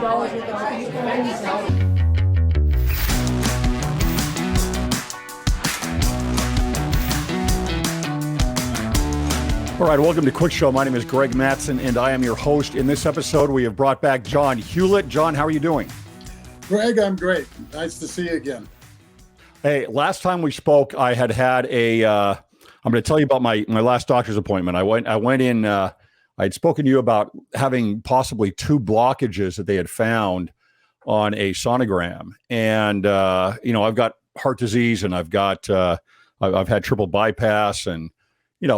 All right, welcome to Cwic Show. My name is Greg Mattson, and I am your host. In this episode, we have brought back John Hewlett. John, how are you doing? Greg, I'm great. Nice to see you again. Hey, last time we spoke, I had a, I'm going to tell you about my last doctor's appointment. I went in, I had spoken to you about having possibly 2 blockages that they had found on a sonogram. And, I've got heart disease and I've had triple bypass and,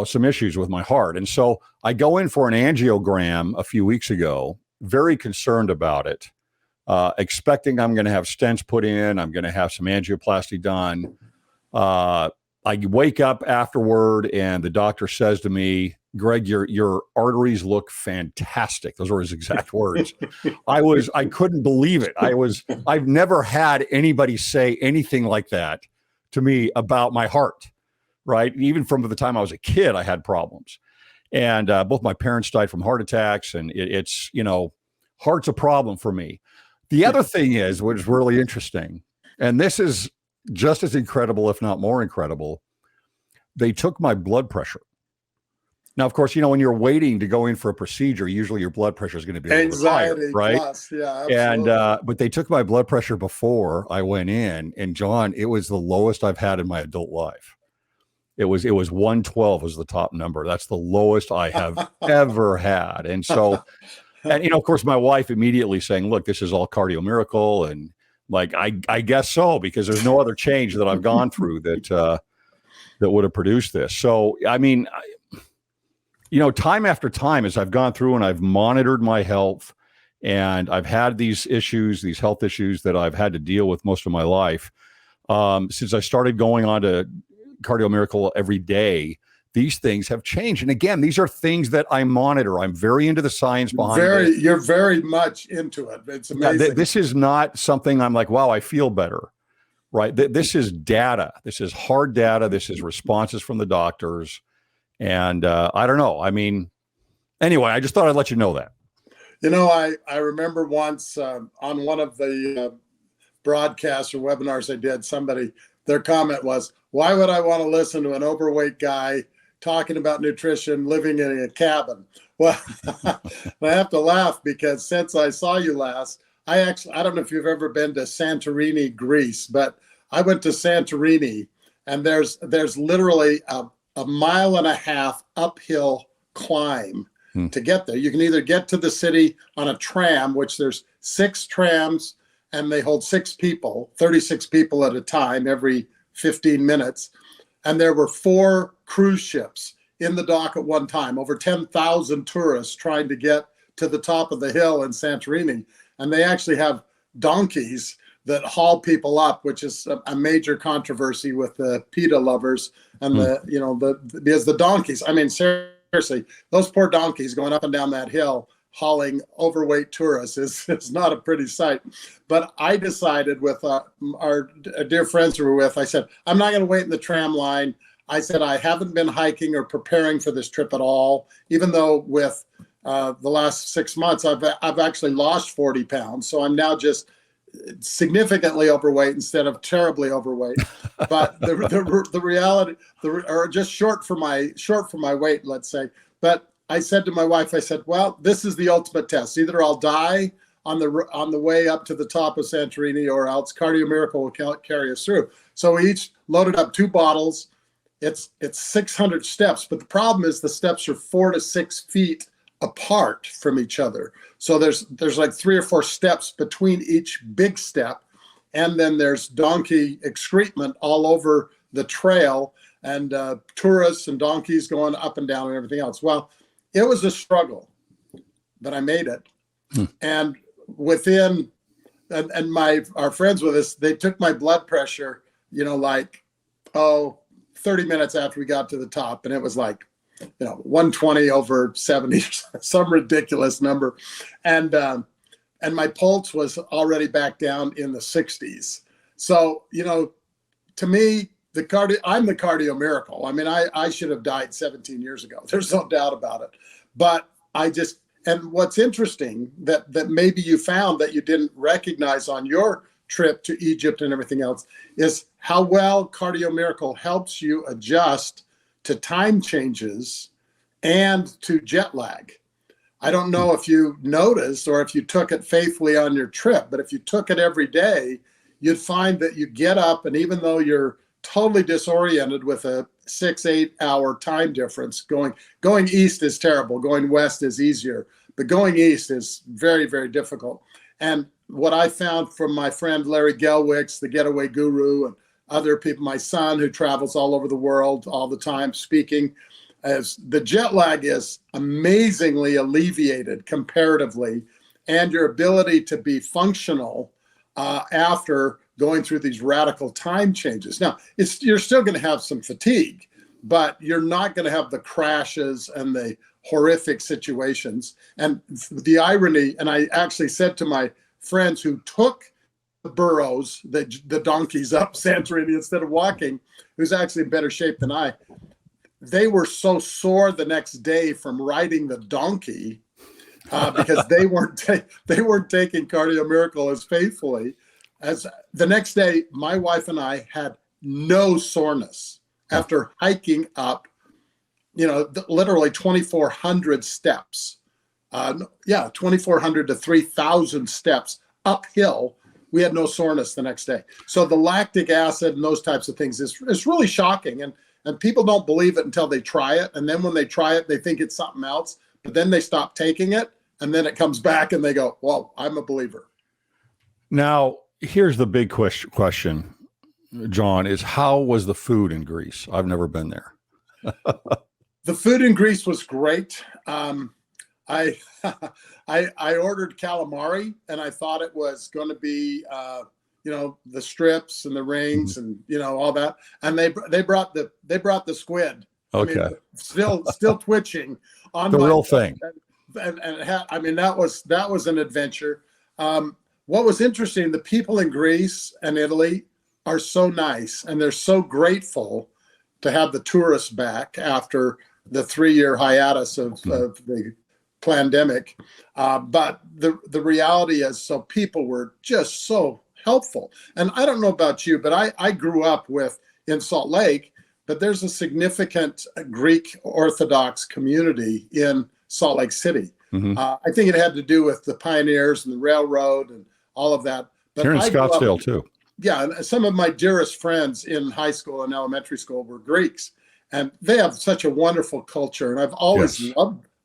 some issues with my heart. And so I go in for an angiogram a few weeks ago, very concerned about it, expecting I'm going to have stents put in. I'm going to have some angioplasty done. I wake up afterward and the doctor says to me, Greg, your arteries look fantastic. Those were his exact words. I couldn't believe it. I've never had anybody say anything like that to me about my heart. Right. Even from the time I was a kid, I had problems. And both my parents died from heart attacks. And it's heart's a problem for me. The other thing is, which is really interesting, and this is just as incredible, if not more incredible, they took my blood pressure. Now, of course, when you're waiting to go in for a procedure, usually your blood pressure is going to be anxiety, right? Plus, yeah, absolutely. And but they took my blood pressure before I went in, and John, it was the lowest I've had in my adult life. It was 112 was the top number. That's the lowest I have ever had. And so, of course, my wife immediately saying, look, this is all cardio miracle. And like, I guess so, because there's no other change that I've gone through that would have produced this. So, I mean, time after time, as I've gone through and I've monitored my health and I've had these health issues that I've had to deal with most of my life, since I started going on to Cardio Miracle every day, these things have changed. And again, these are things that I monitor. I'm very into the science behind it. You're very much into it. It's amazing. Yeah, this is not something I'm like, wow, I feel better, right? This is data. This is hard data. This is responses from the doctors. And I don't know. I mean, anyway, I just thought I'd let you know that. I remember once on one of the broadcasts or webinars I did, their comment was, why would I want to listen to an overweight guy talking about nutrition, living in a cabin? Well, I have to laugh because since I saw you last, I don't know if you've ever been to Santorini, Greece, but I went to Santorini and there's literally a 1.5 mile uphill climb to get there. You can either get to the city on a tram, which there's 6 trams, and they hold 6 people, 36 people at a time every 15 minutes. And there were 4 cruise ships in the dock at one time, over 10,000 tourists trying to get to the top of the hill in Santorini. And they actually have donkeys that haul people up, which is a major controversy with the PETA lovers and because the donkeys, I mean, seriously, those poor donkeys going up and down that hill hauling overweight tourists is not a pretty sight. But I decided with our dear friends we were with, I said, I'm not going to wait in the tram line. I said, I haven't been hiking or preparing for this trip at all, even though with the last 6 months, I've actually lost 40 pounds. So I'm now just significantly overweight instead of terribly overweight. But the reality, or just short for my weight, let's say. But I said to my wife, I said, well, this is the ultimate test. Either I'll die on the way up to the top of Santorini or else Cardio Miracle will carry us through. So we each loaded up 2 bottles. It's 600 steps, but the problem is the steps are 4 to 6 feet apart from each other. So there's like 3 or 4 steps between each big step. And then there's donkey excrement all over the trail and tourists and donkeys going up and down and everything else. Well, it was a struggle, but I made it. And our friends with us, they took my blood pressure, 30 minutes after we got to the top. And it was like, 120 over 70, some ridiculous number. And my pulse was already back down in the 60s. So, to me, I'm the cardio miracle. I mean, I should have died 17 years ago. There's no doubt about it. But and what's interesting that maybe you found that you didn't recognize on your trip to Egypt and everything else is how well Cardio Miracle helps you adjust to time changes and to jet lag. I don't know if you noticed or if you took it faithfully on your trip, but if you took it every day, you'd find that you get up, and even though you're totally disoriented with a 6-8 hour time difference, going east is terrible, going west is easier, but going east is very, very difficult. And what I found from my friend Larry Gelwicks, the getaway guru, and other people, my son who travels all over the world all the time speaking, as the jet lag is amazingly alleviated comparatively, and your ability to be functional after going through these radical time changes. Now, you're still going to have some fatigue, but you're not going to have the crashes and the horrific situations. And the irony, and I actually said to my friends who took the burros, the donkeys up Santorini instead of walking, who's actually in better shape than I, they were so sore the next day from riding the donkey because they weren't taking Cardio Miracle as faithfully. As the next day, my wife and I had no soreness after hiking up, literally 2,400 steps. 2,400 to 3,000 steps uphill. We had no soreness the next day. So the lactic acid and those types of things is really shocking. And people don't believe it until they try it. And then when they try it, they think it's something else. But then they stop taking it. And then it comes back and they go, well, I'm a believer. Now, here's the big question, John, is how was the food in Greece? I've never been there. The food in Greece was great. I ordered calamari, and I thought it was going to be, the strips and the rings and all that. And they brought the squid. Okay. I mean, still twitching on the real thing. And that was an adventure. What was interesting, the people in Greece and Italy are so nice, and they're so grateful to have the tourists back after the 3-year hiatus of the pandemic. But the reality is, so people were just so helpful. And I don't know about you, but I grew up in Salt Lake, but there's a significant Greek Orthodox community in Salt Lake City. Mm-hmm. I think it had to do with the pioneers and the railroad and all of that. But here in Scottsdale too. Yeah, and some of my dearest friends in high school and elementary school were Greeks, and they have such a wonderful culture, and I've always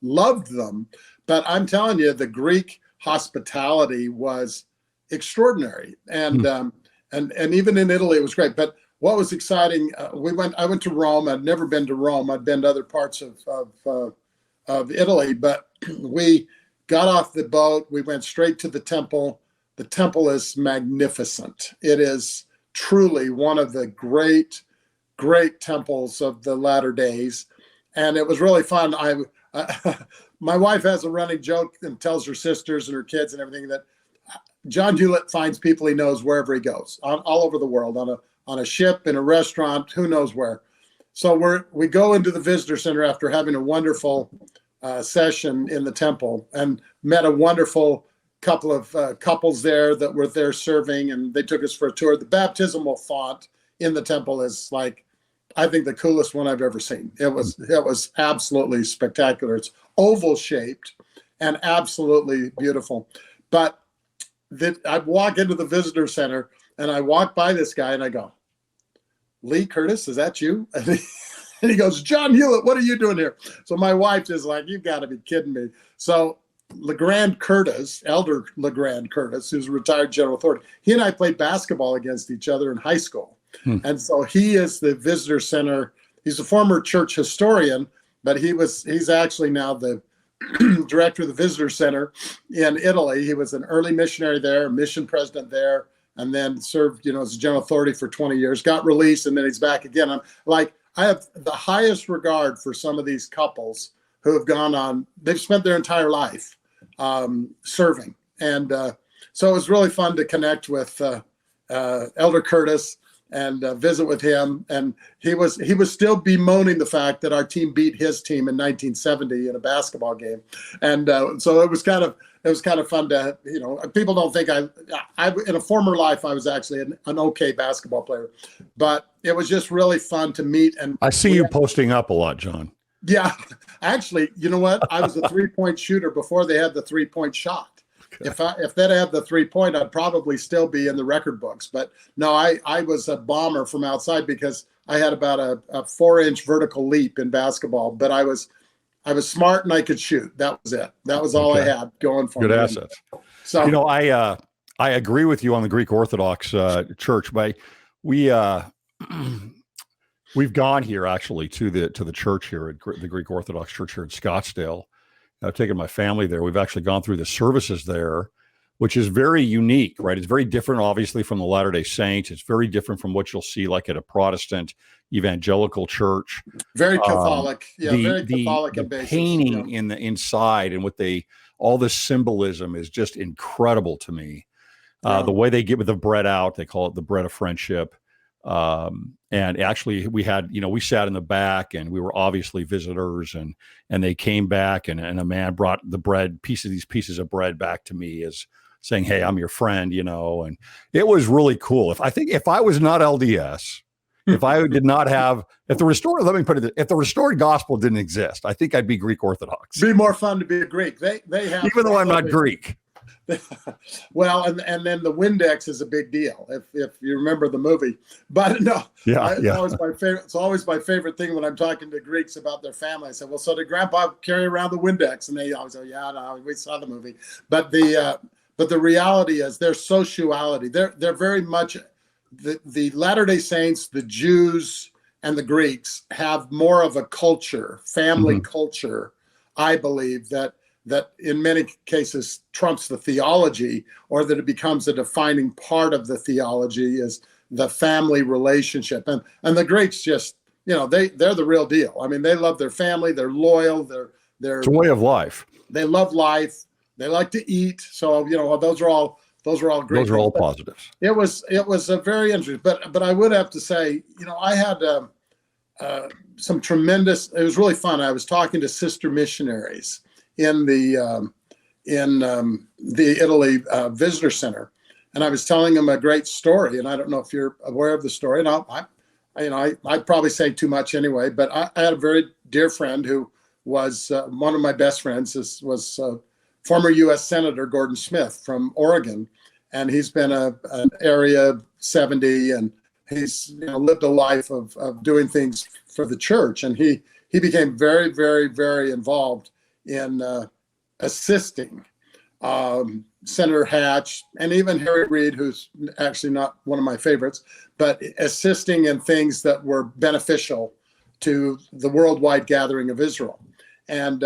loved them. But I'm telling you, the Greek hospitality was extraordinary, and even in Italy it was great. But what was exciting, I went to Rome. I'd never been to Rome. I'd been to other parts of Italy, but we got off the boat. We went straight to the temple. The temple is magnificent. It is truly one of the great, great temples of the latter days. And it was really fun. My wife has a running joke and tells her sisters and her kids and everything that John Hewlett finds people he knows wherever he goes, all over the world, on a ship, in a restaurant, who knows where. So we go into the visitor center after having a wonderful session in the temple, and met a wonderful couple of couples there that were there serving, and they took us for a tour. The baptismal font in the temple is I think the coolest one I've ever seen. It was absolutely spectacular. It's oval shaped and absolutely beautiful. But I walk into the visitor center and I walk by this guy and I go, Lee Curtis, is that you? And he goes, John Hewlett, what are you doing here? So my wife is like, you've got to be kidding me. So LeGrand Curtis, Elder LeGrand Curtis, who's a retired general authority, he and I played basketball against each other in high school. And so he is the visitor center. He's a former church historian, but he's actually now the director of the visitor center in Italy. He was an early missionary there, mission president there, and then served, as a general authority for 20 years, got released, and then he's back again. I'm like, I have the highest regard for some of these couples who have gone on, they've spent their entire life serving. And so it was really fun to connect with Elder Curtis. visit with him. And he was still bemoaning the fact that our team beat his team in 1970 in a basketball game. And so it was kind of fun to, people don't think I in a former life, I was actually an okay basketball player, but it was just really fun to meet. And I see you posting up a lot, John. Yeah, actually, you know what? I was a 3-point shooter before they had the 3-point shot. Okay. If they'd had the 3-point, I'd probably still be in the record books. But no, I was a bomber from outside because I had about a 4-inch vertical leap in basketball. But I was smart and I could shoot. That was it. That was all I had going for me. Good assets. So I agree with you on the Greek Orthodox Church. But we've gone here actually to the church here at the Greek Orthodox Church here in Scottsdale. I've taken my family there. We've actually gone through the services there, which is very unique, right? It's very different, obviously, from the Latter-day Saints. It's very different from what you'll see like at a Protestant evangelical church. Very Catholic. Very Catholic. The painting in the inside and all the symbolism is just incredible to me. The way they give the bread out, they call it the bread of friendship. And actually we had, we sat in the back and we were obviously visitors and they came back and a man brought the bread, these pieces of bread back to me as saying, "Hey, I'm your friend," and it was really cool. If I was not LDS, if I did not have, if the restored gospel didn't exist, I think I'd be Greek Orthodox. It'd be more fun to be a Greek. They have, even though I'm not Greek. Well, and then the Windex is a big deal if you remember the movie. But no, it's always my favorite thing when I'm talking to Greeks about their family. I said, "Well, so did Grandpa carry around the Windex?" And they always go, "Yeah, no, we saw the movie." But the reality is their sociality. They're very much the Latter-day Saints, the Jews, and the Greeks have more of a culture, family culture. I believe that in many cases trumps the theology, or that it becomes a defining part of the theology is the family relationship. And the Greeks just, they're the real deal. I mean, they love their family. They're loyal. It's a way of life. They love life. They like to eat. So, those are all great. Those are all positives. It was a very interesting, but I would have to say, I had some tremendous, it was really fun. I was talking to sister missionaries in the Italy visitor center, and I was telling them a great story. And I don't know if you're aware of the story. And I'd probably say too much anyway. But I had a very dear friend who was one of my best friends. This was former U.S. Senator Gordon Smith from Oregon, and he's been an Area 70, and he's lived a life of doing things for the church. And he became very, very, very involved in assisting Senator Hatch and even Harry Reid, who's actually not one of my favorites, but assisting in things that were beneficial to the worldwide gathering of Israel. And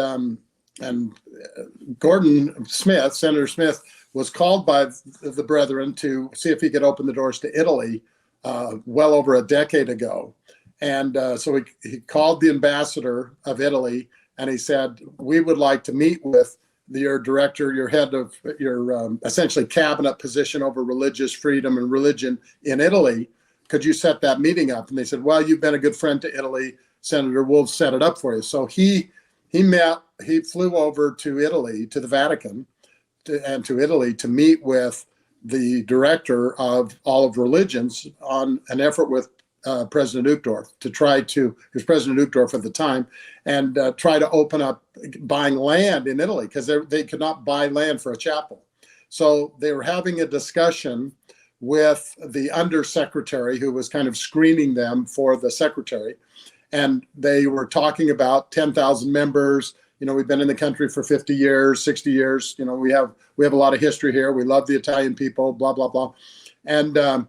Gordon Smith, Senator Smith, was called by the brethren to see if he could open the doors to Italy well over a decade ago. And so he called the ambassador of Italy, and he said, "We would like to meet with your director, your head of your essentially cabinet position over religious freedom and religion in Italy. Could you set that meeting up?" And they said, "Well, you've been a good friend to Italy, Senator. We'll set it up for you." So he flew over to Italy, to the Vatican, and to Italy to meet with the director of all of religions on an effort with President Uchtdorf to try to, he was President Uchtdorf at the time, and try to open up buying land in Italy, because they could not buy land for a chapel. So they were having a discussion with the undersecretary who was kind of screening them for the secretary. And they were talking about 10,000 members. We've been in the country for 50 years, 60 years. We have a lot of history here. We love the Italian people, blah, blah, blah. And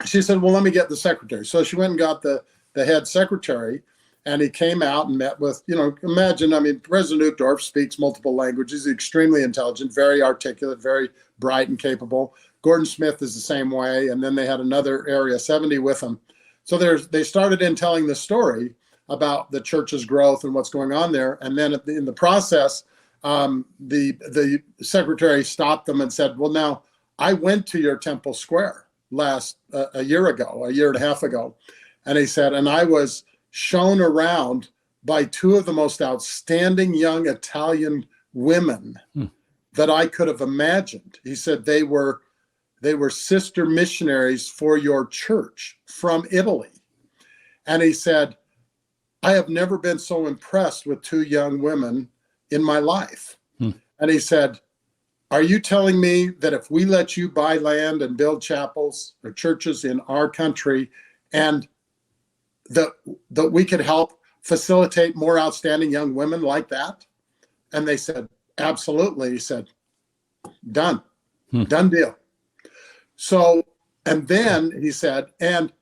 she said, "Well, let me get the secretary." So she went and got the head secretary, and he came out and met with, imagine, President Uchtdorf speaks multiple languages, he's extremely intelligent, very articulate, very bright and capable. Gordon Smith is the same way. And then they had another Area 70 with them. So they started in telling the story about the church's growth and what's going on there. And then in the process, the secretary stopped them and said, "Well, now I went to your temple square. a year and a half ago. And he said, and I was shown around by two of the most outstanding young Italian women that I could have imagined. He said they were sister missionaries for your church from Italy. And he said, I have never been so impressed with two young women in my life. And he said, are you telling me that if we let you buy land and build chapels or churches in our country, and that we could help facilitate more outstanding young women like that? And they said, absolutely. He said, done deal. So, and then he said, and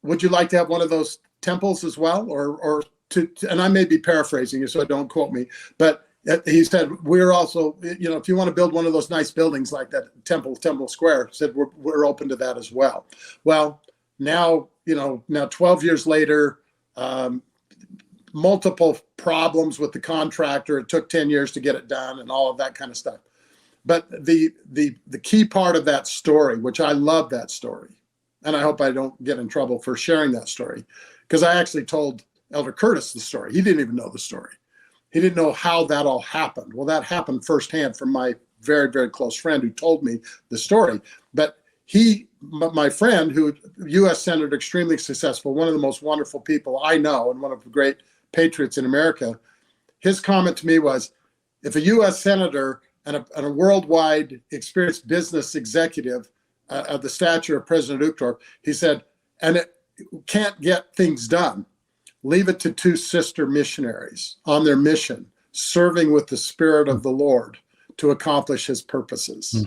would you like to have one of those temples as well? And I may be paraphrasing you, so don't quote me, but he said, we're also, if you want to build one of those nice buildings like that Temple Square, said we're open to that as well. Well, now 12 years later, multiple problems with the contractor. It took 10 years to get it done and all of that kind of stuff. But the key part of that story, which I love that story, and I hope I don't get in trouble for sharing that story, because I actually told Elder Curtis the story. He didn't even know the story. He didn't know how that all happened. Well, that happened firsthand from my very, very close friend who told me the story. But my friend, who U.S. Senator, extremely successful, one of the most wonderful people I know and one of the great patriots in America, his comment to me was, if a U.S. Senator and a worldwide experienced business executive of the stature of President Uchtdorf, he said, and it can't get things done, leave it to two sister missionaries on their mission, serving with the Spirit of the Lord to accomplish his purposes.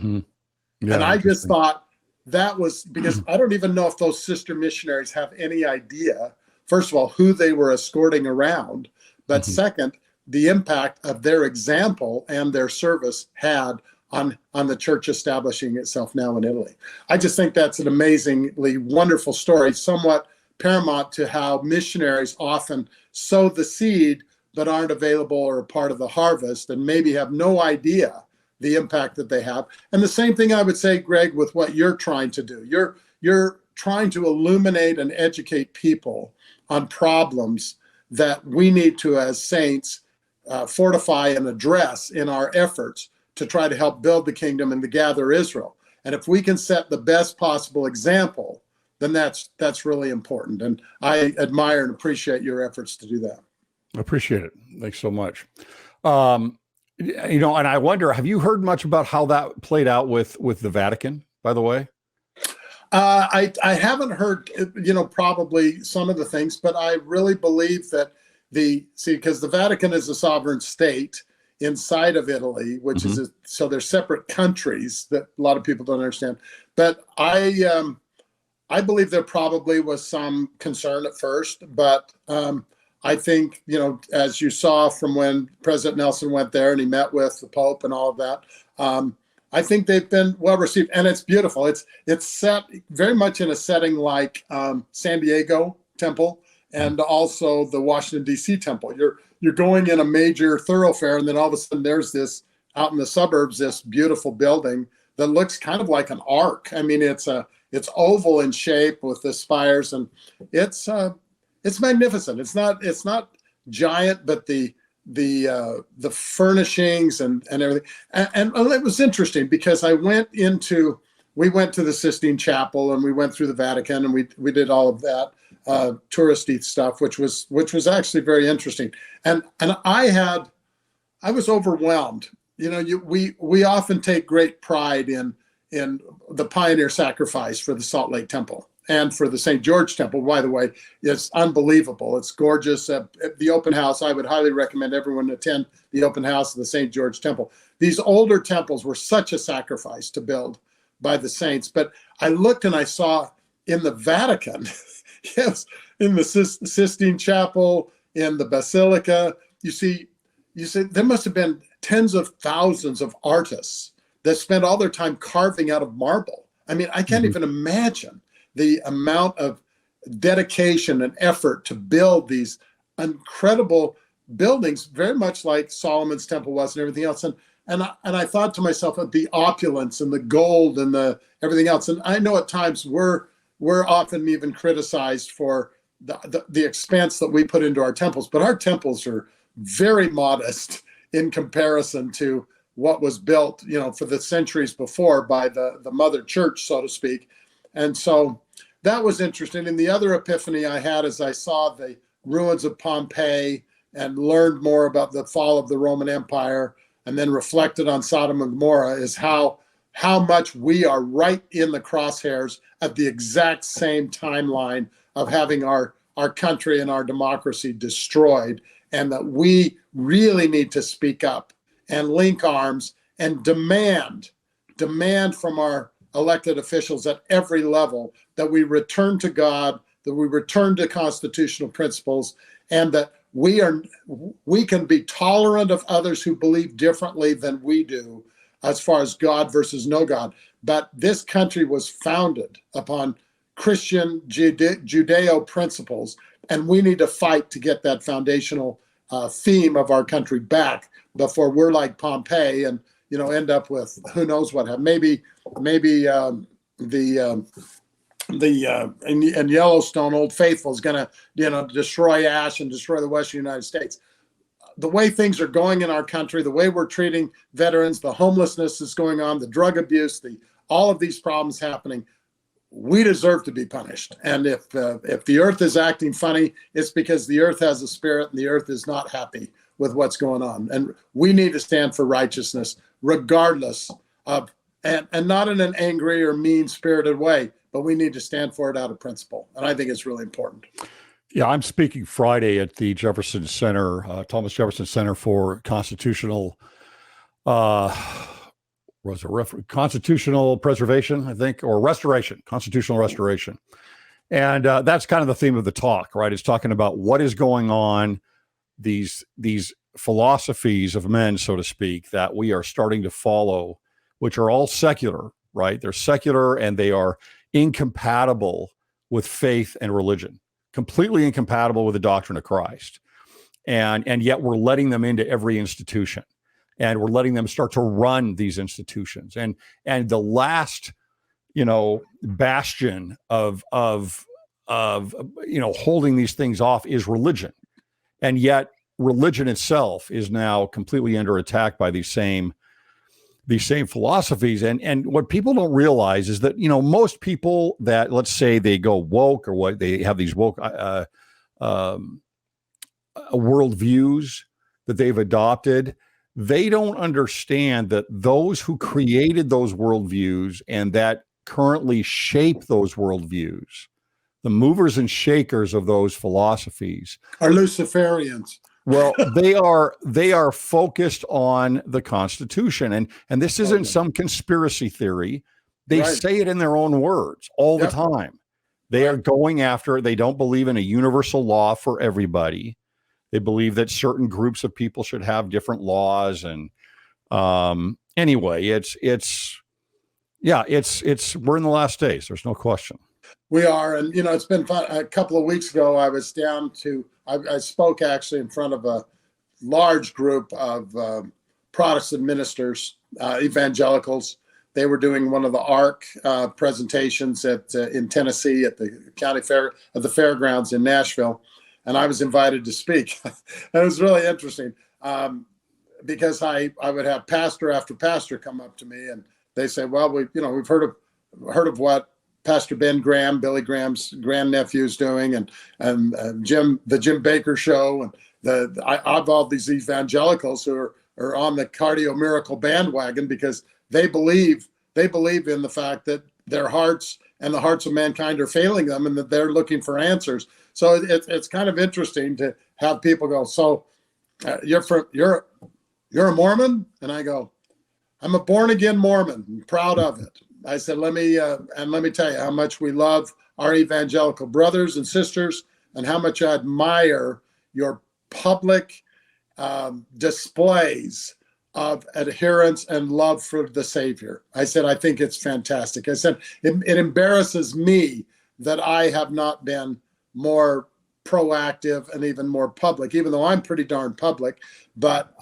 Yeah, and I just thought that was, because I don't even know if those sister missionaries have any idea, first of all, who they were escorting around, but second, the impact of their example and their service had on the church establishing itself now in Italy. I just think that's an amazingly wonderful story, somewhat paramount to how missionaries often sow the seed but aren't available or a part of the harvest and maybe have no idea the impact that they have. And the same thing I would say, Greg, with what you're trying to do. You're trying to illuminate and educate people on problems that we need to, as saints, fortify and address in our efforts to try to help build the kingdom and to gather Israel. And if we can set the best possible example, then that's really important. And I admire and appreciate your efforts to do that. I appreciate it. Thanks so much. And I wonder, have you heard much about how that played out with the Vatican, by the way? I haven't heard, probably some of the things, but I really believe that because the Vatican is a sovereign state inside of Italy, which is so they're separate countries that a lot of people don't understand. But I believe there probably was some concern at first, but I think, as you saw from when President Nelson went there and he met with the Pope and all of that, I think they've been well received, and it's beautiful. It's set very much in a setting like San Diego Temple and also the Washington D.C. Temple. You're going in a major thoroughfare, and then all of a sudden there's this out in the suburbs, this beautiful building that looks kind of like an arc. I mean, it's oval in shape with the spires, and it's magnificent. It's not giant, but the furnishings and everything. And it was interesting because we went to the Sistine Chapel and we went through the Vatican and we did all of that touristy stuff, which was actually very interesting. And I was overwhelmed. We often take great pride in the pioneer sacrifice for the Salt Lake Temple and for the St. George Temple. By the way, it's unbelievable. It's gorgeous. At the open house, I would highly recommend everyone attend the open house of the St. George Temple. These older temples were such a sacrifice to build by the saints. But I looked and I saw in the Vatican, yes, in the Sistine Chapel, in the Basilica, you see there must have been tens of thousands of artists that spent all their time carving out of marble. I mean, I can't even imagine the amount of dedication and effort to build these incredible buildings, very much like Solomon's temple was and everything else. And I thought to myself of the opulence and the gold and the everything else. And I know at times we're often even criticized for the expense that we put into our temples, but our temples are very modest in comparison to what was built, for the centuries before by the mother church, so to speak. And so that was interesting. And the other epiphany I had as I saw the ruins of Pompeii and learned more about the fall of the Roman Empire, and then reflected on Sodom and Gomorrah, is how much we are right in the crosshairs at the exact same timeline of having our country and our democracy destroyed, and that we really need to speak up and link arms and demand from our elected officials at every level that we return to God, that we return to constitutional principles, and that we can be tolerant of others who believe differently than we do as far as God versus no God. But this country was founded upon Christian Judeo principles, and we need to fight to get that foundational theme of our country back before we're like Pompeii and end up with who knows what. Maybe in Yellowstone, Old Faithful is going to destroy Ash and destroy the Western United States. The way things are going in our country, the way we're treating veterans, the homelessness is going on, the drug abuse, all of these problems happening, we deserve to be punished. And if the earth is acting funny, it's because the earth has a spirit and the earth is not happy with what's going on. And we need to stand for righteousness, regardless of, and not in an angry or mean-spirited way, but we need to stand for it out of principle. And I think it's really important. Yeah, I'm speaking Friday at the Jefferson Center, Thomas Jefferson Center for Constitutional constitutional preservation, I think, or restoration, constitutional restoration. And that's kind of the theme of the talk, right? It's talking about what is going on, these philosophies of men, so to speak, that we are starting to follow, which are all secular, right? They're secular and they are incompatible with faith and religion, completely incompatible with the doctrine of Christ. And yet we're letting them into every institution, and we're letting them start to run these institutions. And the last, bastion of holding these things off is religion. And yet religion itself is now completely under attack by these same philosophies. And what people don't realize is that, most people that, let's say they go woke, or what they have these woke worldviews that they've adopted, they don't understand that those who created those worldviews and that currently shape those worldviews, the movers and shakers of those philosophies, are Luciferians. Well, they are focused on the Constitution, and this isn't some conspiracy theory. They say it in their own words all the time. They are going after. They don't believe in a universal law for everybody. They believe that certain groups of people should have different laws. And anyway, it's we're in the last days. There's no question. We are, and it's been fun. A couple of weeks ago, I was down to. I spoke actually in front of a large group of Protestant ministers, evangelicals. They were doing one of the ARC presentations in Tennessee at the county fair, at the fairgrounds in Nashville, and I was invited to speak. And it was really interesting because I would have pastor after pastor come up to me, and they say, "Well, we've heard of what Pastor Ben Graham, Billy Graham's grandnephew, is doing, and the Jim Baker Show, and I've all these evangelicals who are on the cardio miracle bandwagon because they believe in the fact that their hearts and the hearts of mankind are failing them, and that they're looking for answers." So it's kind of interesting to have people go, "So you're a Mormon?" And I go, "I'm a born again Mormon. I'm proud of it." I said, let me tell you how much we love our evangelical brothers and sisters, and how much I admire your public displays of adherence and love for the Savior. I said, I think it's fantastic. I said, it embarrasses me that I have not been more proactive and even more public, even though I'm pretty darn public. But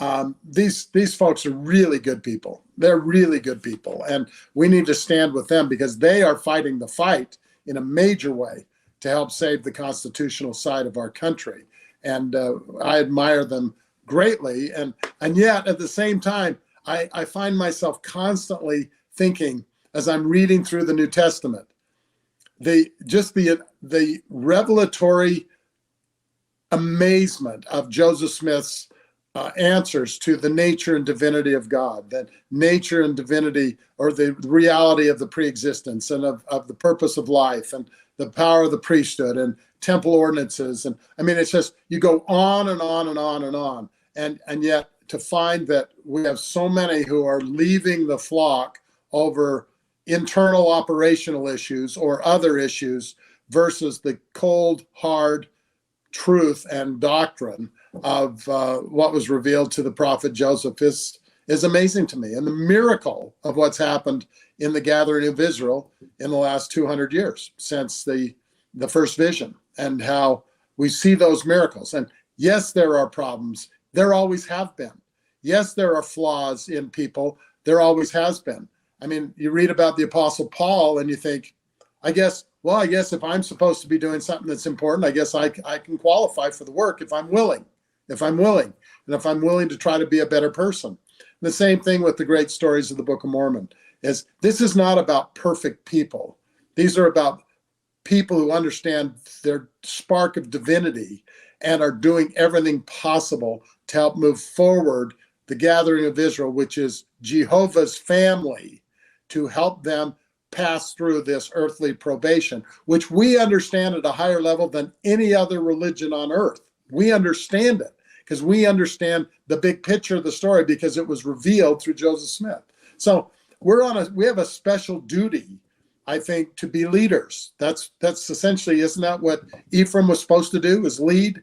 these folks are really good people. They're really good people. And we need to stand with them because they are fighting the fight in a major way to help save the constitutional side of our country. And I admire them greatly. And yet at the same time, I find myself constantly thinking as I'm reading through the New Testament, the revelatory amazement of Joseph Smith's answers to the nature and divinity of God, that nature and divinity, or the reality of the preexistence and of the purpose of life and the power of the priesthood and temple ordinances. And I mean, it's just, you go on and on and on and on. And yet to find that we have so many who are leaving the flock over internal operational issues or other issues versus the cold, hard truth and doctrine of what was revealed to the prophet Joseph is amazing to me. And the miracle of what's happened in the gathering of Israel in the last 200 years since the first vision, and how we see those miracles. And yes, there are problems. There always have been. Yes, there are flaws in people. There always has been. I mean, you read about the Apostle Paul and you think, I guess if I'm supposed to be doing something that's important, I guess I can qualify for the work if I'm willing, and if I'm willing to try to be a better person. And the same thing with the great stories of the Book of Mormon is this is not about perfect people. These are about people who understand their spark of divinity and are doing everything possible to help move forward the gathering of Israel, which is Jehovah's family, to help them pass through this earthly probation, which we understand at a higher level than any other religion on earth. We understand it because we understand the big picture of the story because it was revealed through Joseph Smith. So we have a special duty, I think, to be leaders. That's essentially, isn't that what Ephraim was supposed to do, is lead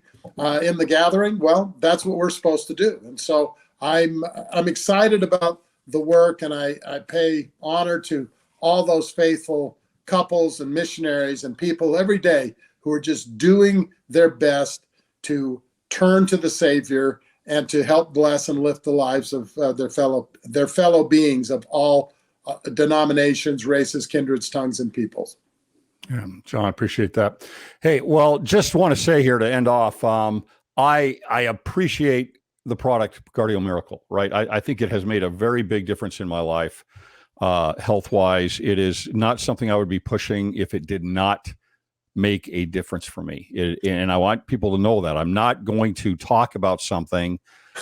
in the gathering? Well, that's what we're supposed to do. And so I'm excited about the work, and I pay honor to all those faithful couples and missionaries and people every day who are just doing their best to turn to the Savior and to help bless and lift the lives of their fellow beings of all denominations, races, kindreds, tongues, and peoples. Yeah, John, I appreciate that. Hey, well, just want to say here to end off, I appreciate the product Cardio Miracle, right? I think it has made a very big difference in my life, health-wise. It is not something I would be pushing if it did not make a difference for me. And I want people to know that I'm not going to talk about something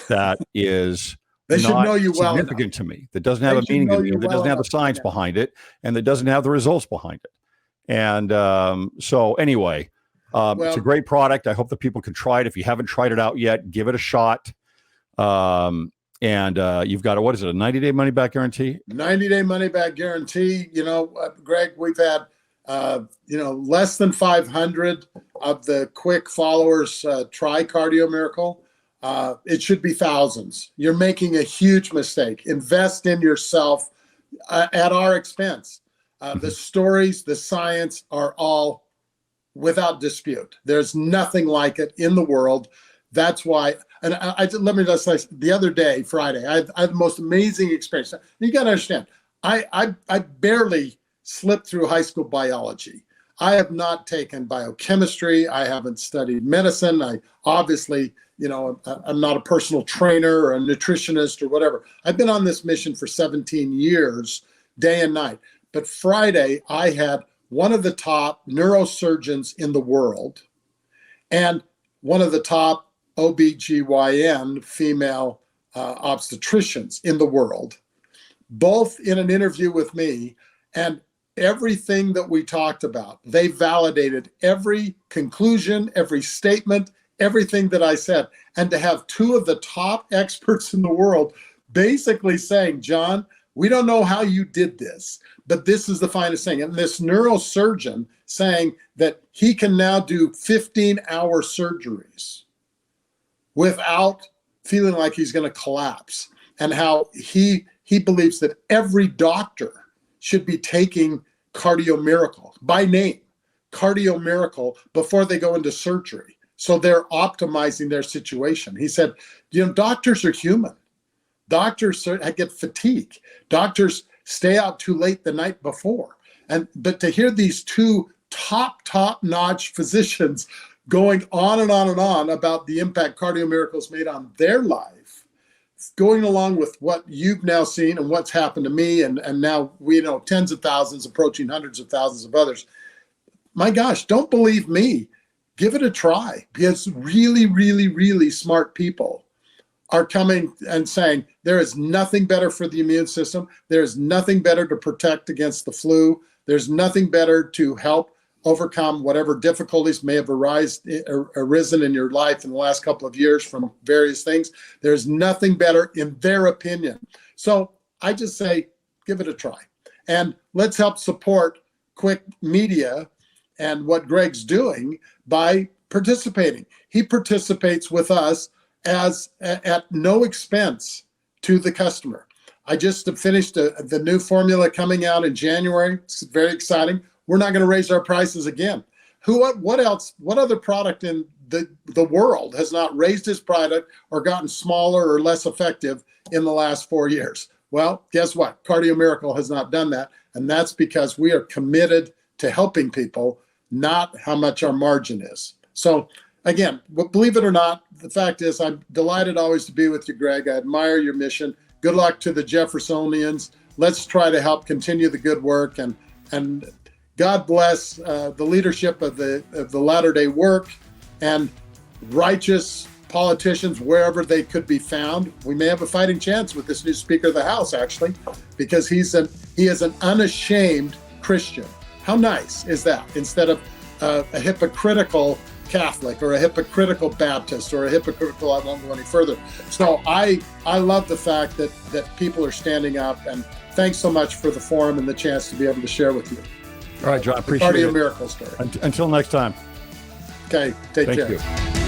that is they should not know you well significant enough. to me, that doesn't have a meaning to me, that doesn't have the science behind it, and that doesn't have the results behind it. And so anyway, it's a great product. I hope that people can try it. If you haven't tried it out yet, give it a shot. And you've got what is it, a 90-day money-back guarantee? 90-day money-back guarantee. You know, Greg, we've had, less than 500 of the Cwic followers try Cardio Miracle. It should be thousands. You're making a huge mistake. Invest in yourself at our expense. The stories, the science are all without dispute. There's nothing like it in the world. That's why, and let me just say, the other day, Friday, I had the most amazing experience. You got to understand, I barely slipped through high school biology. I have not taken biochemistry. I haven't studied medicine. I obviously, I'm not a personal trainer or a nutritionist or whatever. I've been on this mission for 17 years, day and night. But Friday, I had one of the top neurosurgeons in the world and one of the top OBGYN female obstetricians in the world, both in an interview with me. And everything that we talked about, they validated every conclusion, every statement, everything that I said. And to have two of the top experts in the world basically saying, John, we don't know how you did this, but this is the finest thing. And this neurosurgeon saying that he can now do 15-hour surgeries without feeling like he's going to collapse, and how he believes that every doctor should be taking Cardio Miracle by name, Cardio Miracle, before they go into surgery. So they're optimizing their situation. He said, doctors are human. Doctors get fatigue. Doctors stay out too late the night before. But to hear these two top-notch physicians going on and on and on about the impact Cardio Miracles made on their life, going along with what you've now seen and what's happened to me, and now we know tens of thousands, approaching hundreds of thousands of others. My gosh, don't believe me. Give it a try, because really, really, really smart people are coming and saying there is nothing better for the immune system. There is nothing better to protect against the flu. There's nothing better to help overcome whatever difficulties may have arisen in your life in the last couple of years from various things. There's nothing better in their opinion. So I just say, give it a try. And let's help support Cwic Media and what Greg's doing by participating. He participates with us at no expense to the customer. I just have finished the new formula coming out in January. It's very exciting. We're not going to raise our prices again. What else? What other product in the world has not raised its product or gotten smaller or less effective in the last 4 years? Well, guess what? Cardio Miracle has not done that. And that's because we are committed to helping people, not how much our margin is. So again, believe it or not, the fact is I'm delighted always to be with you, Greg. I admire your mission. Good luck to the Jeffersonians. Let's try to help continue the good work, and God bless the leadership of the Latter-day Work and righteous politicians wherever they could be found. We may have a fighting chance with this new Speaker of the House, actually, because he is an unashamed Christian. How nice is that? Instead of a hypocritical Catholic or a hypocritical Baptist or a hypocritical, I won't go any further. So I love the fact that people are standing up, and thanks so much for the forum and the chance to be able to share with you. All right, John, appreciate it. Cardio Miracle story. Until next time. Okay, take care. Thank you.